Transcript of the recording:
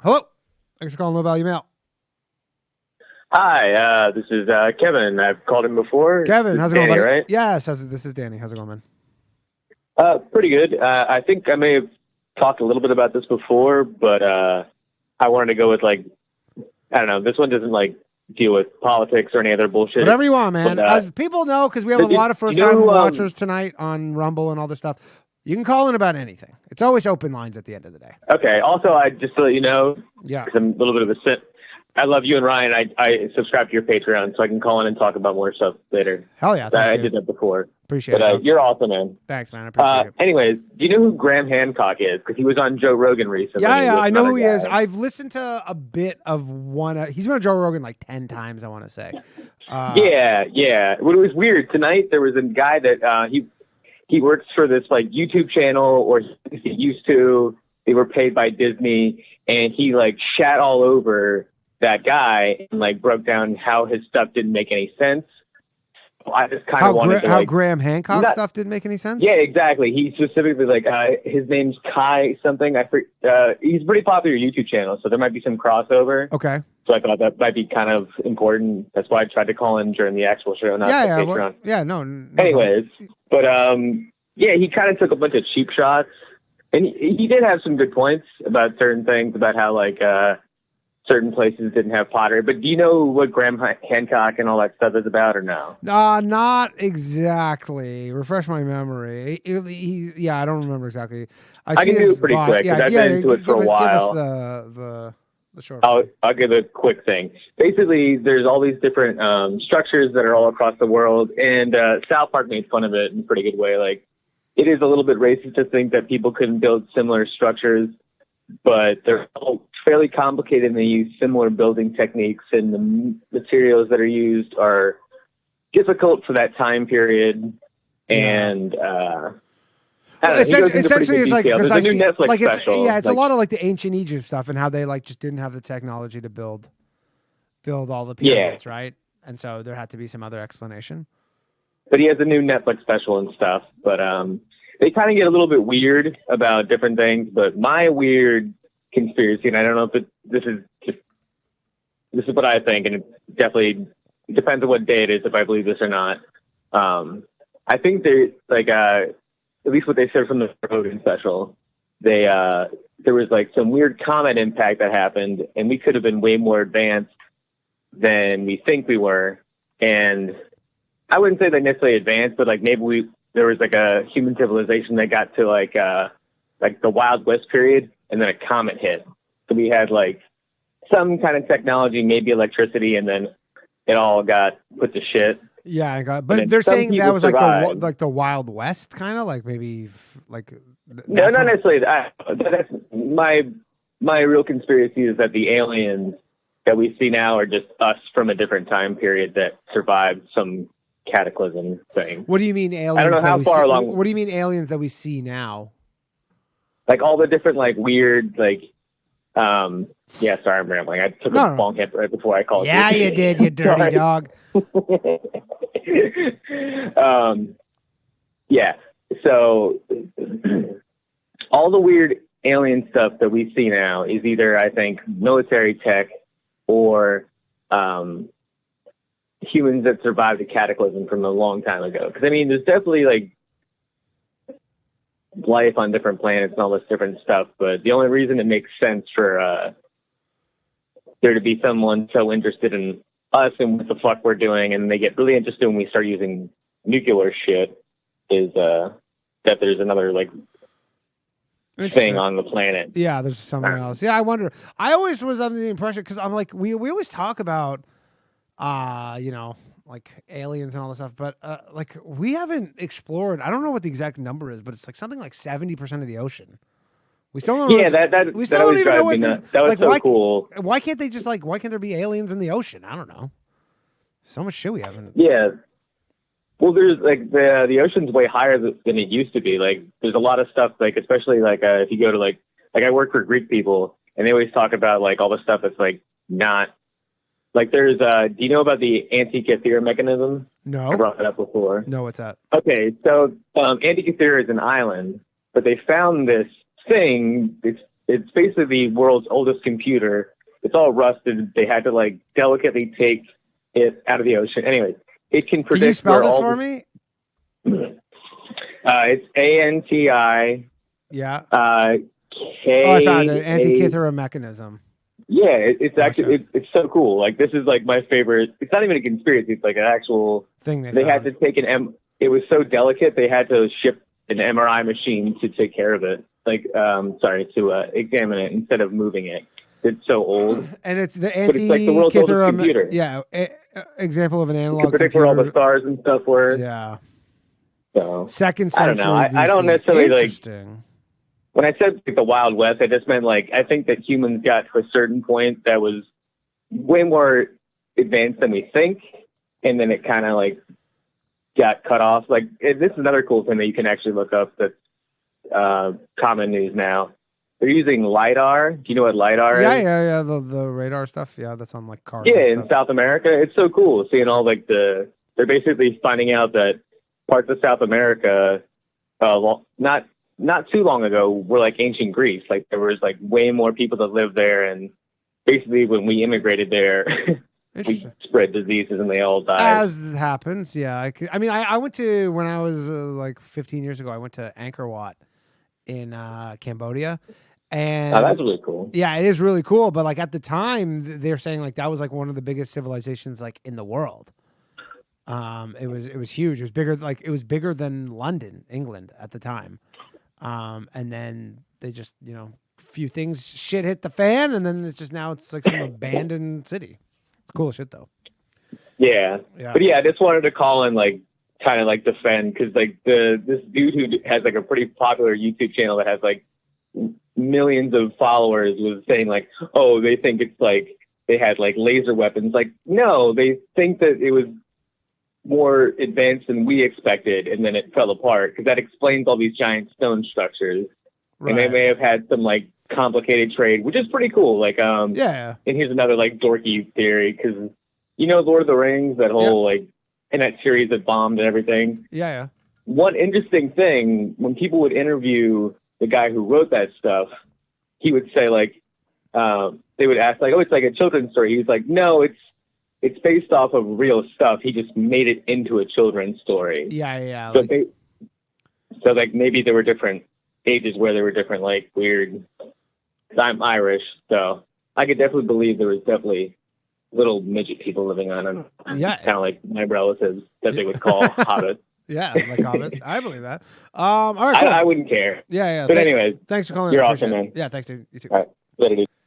Hello. Thanks for calling Low Value Mail. Hi, this is Kevin. I've called him before. Kevin, how's it Danny, going, buddy? right? Yes, this is Danny. How's it going, man? Pretty good. I think I may have talked a little bit about this before, but I wanted to go with I don't know. This one doesn't deal with politics or any other bullshit. Whatever you want, man. But, as people know, because we have a lot of first-time watchers tonight on Rumble and all this stuff, you can call in about anything. It's always open lines at the end of the day. Okay. Also, just to let you know, yeah, I'm a little bit of a simp. I love you and Ryan. I subscribe to your Patreon, so I can call in and talk about more stuff later. Hell yeah. I did that before. Appreciate it. You're awesome, man. Thanks, man. I appreciate it. Anyways, do you know who Graham Hancock is? Because he was on Joe Rogan recently. Yeah, I know who he is. I've listened to a bit of one. He's been on Joe Rogan 10 times, I want to say. Yeah. Well, it was weird. Tonight, there was a guy that he works for this YouTube channel, or he used to. They were paid by Disney, and he shat all over that guy and broke down how his stuff didn't make any sense. I just kind of wanted to how Graham Hancock stuff didn't make any sense. Yeah, exactly. He specifically his name's Kai something. He's a pretty popular YouTube channel, so there might be some crossover. Okay. So I thought that might be kind of important. That's why I tried to call in during the actual show, not the Patreon. No. Anyways, but he kind of took a bunch of cheap shots, and he did have some good points about certain things, about how certain places didn't have pottery. But do you know what Graham Hancock and all that stuff is about, or no? Not exactly. Refresh my memory. I don't remember exactly. I can do it pretty quick, because I've been into it for a while. Give us the short. I'll give a quick thing. Basically, there's all these different structures that are all across the world, and South Park made fun of it in a pretty good way. It is a little bit racist to think that people couldn't build similar structures, but they're all fairly complicated, and they use similar building techniques, and the materials that are used are difficult for that time period. And essentially, it's there's a new Netflix special. It's a lot of the ancient Egypt stuff, and how they just didn't have the technology to build all the pyramids, right? And so there had to be some other explanation. But he has a new Netflix special and stuff. But they kind of get a little bit weird about different things. But my weird conspiracy, and I don't know if this is what I think, and it definitely depends on what day it is, if I believe this or not. I think they at least what they said from the Rogan special, there was some weird comet impact that happened, and we could have been way more advanced than we think we were. And I wouldn't say necessarily advanced, but maybe there was a human civilization that got to the Wild West period, and then a comet hit. So we had some kind of technology, maybe electricity, and then it all got put to shit. Yeah, but they're saying that was the Wild West, kind of maybe no, not necessarily. That's my real conspiracy is that the aliens that we see now are just us from a different time period that survived some cataclysm thing. What do you mean aliens? I don't know how far along. What do you mean aliens that we see now? All the different weird yeah, sorry, I'm rambling. I took a long hit right before I called. Yeah, you did, you dirty dog. Yeah. So all the weird alien stuff that we see now is either, I think, military tech or humans that survived a cataclysm from a long time ago. Because there's definitely life on different planets and all this different stuff, but the only reason it makes sense for there to be someone so interested in us and what the fuck we're doing, and they get really interested when we start using nuclear shit, is that there's another thing on the planet. Yeah, there's something else. Yeah, I wonder. I always was under the impression, because I'm we always talk about aliens and all this stuff, but we haven't explored. I don't know what the exact number is, but it's something 70% of the ocean. We still don't. Yeah, we still don't even know what that was so cool. Why can't they just why can't there be aliens in the ocean? I don't know. So much shit we haven't. Yeah. Well, there's the ocean's way higher than it used to be. There's a lot of stuff especially if you go to I work for Greek people, and they always talk about all the stuff that's not. There's, do you know about the Antikythera mechanism? No. I brought that up before. No, what's that? Okay, so Antikythera is an island, but they found this thing. It's it's basically the world's oldest computer. It's all rusted. They had to like delicately take it out of the ocean. Anyways, it can predict. Can you spell this for me? It's ANTI. Yeah. K. Oh, I found it. Antikythera mechanism. Yeah, it's actually Gotcha. it's so cool. Like this is like my favorite. It's not even a conspiracy. It's like an actual Thing They had to take It was so delicate. They had to ship an MRI machine to take care of it. Like, to examine it instead of moving it. It's so old. And it's the But it's like the world's oldest Antikythera. computer. Yeah. Example of an You analog can predict computer. where all the stars and stuff were. Yeah. So Second I don't century. know. I don't BC. necessarily like. Interesting. When I said like the Wild West, I just meant like I think that humans got to a certain point that was way more advanced than we think, and then it kind of like got cut off. Like this is another cool thing that you can actually look up that's common news now. They're using LiDAR. Do you know what LiDAR is? Yeah. The radar stuff. Yeah, that's on like cars. Yeah, and in stuff. South America, it's so cool seeing all like they're basically finding out that parts of South America, not too long ago, were like ancient Greece. Like there was like way more people that lived there, and basically when we immigrated there, we spread diseases and they all died. As happens, yeah. I went to when I was like 15 years ago. I went to Angkor Wat in Cambodia, and that's really cool. Yeah, it is really cool. But like at the time, they're saying like that was like one of the biggest civilizations like in the world. It was huge. It was bigger than London, England at the time. And then they just, few things, shit hit the fan, and then it's like some abandoned city. It's cool as shit though. Yeah. But yeah, I just wanted to call and like kind of like defend, because like this dude who has like a pretty popular YouTube channel that has like millions of followers was saying like, oh, they think it's like they had like laser weapons. Like, no, they think that it was more advanced than we expected, and then it fell apart, because that explains all these giant stone structures. Right. And they may have had some like complicated trade, which is pretty cool. Like, yeah. And here's another like dorky theory, because Lord of the Rings, that whole like in that series that bombed and everything. Yeah. One interesting thing, when people would interview the guy who wrote that stuff, he would say like, they would ask like, oh, it's like a children's story. He's like, no, it's based off of real stuff. He just made it into a children's story. Yeah. So like maybe there were different ages where there were different like weird. 'Cause I'm Irish, so I could definitely believe there was definitely little midget people living on them. Yeah, kind of like my relatives that they would call hobbits. Yeah, like hobbits. I believe that. All right, cool. I wouldn't care. Yeah. But anyways, thanks for calling. You're awesome, man. Yeah, thanks, dude. You too. All right, later, dude.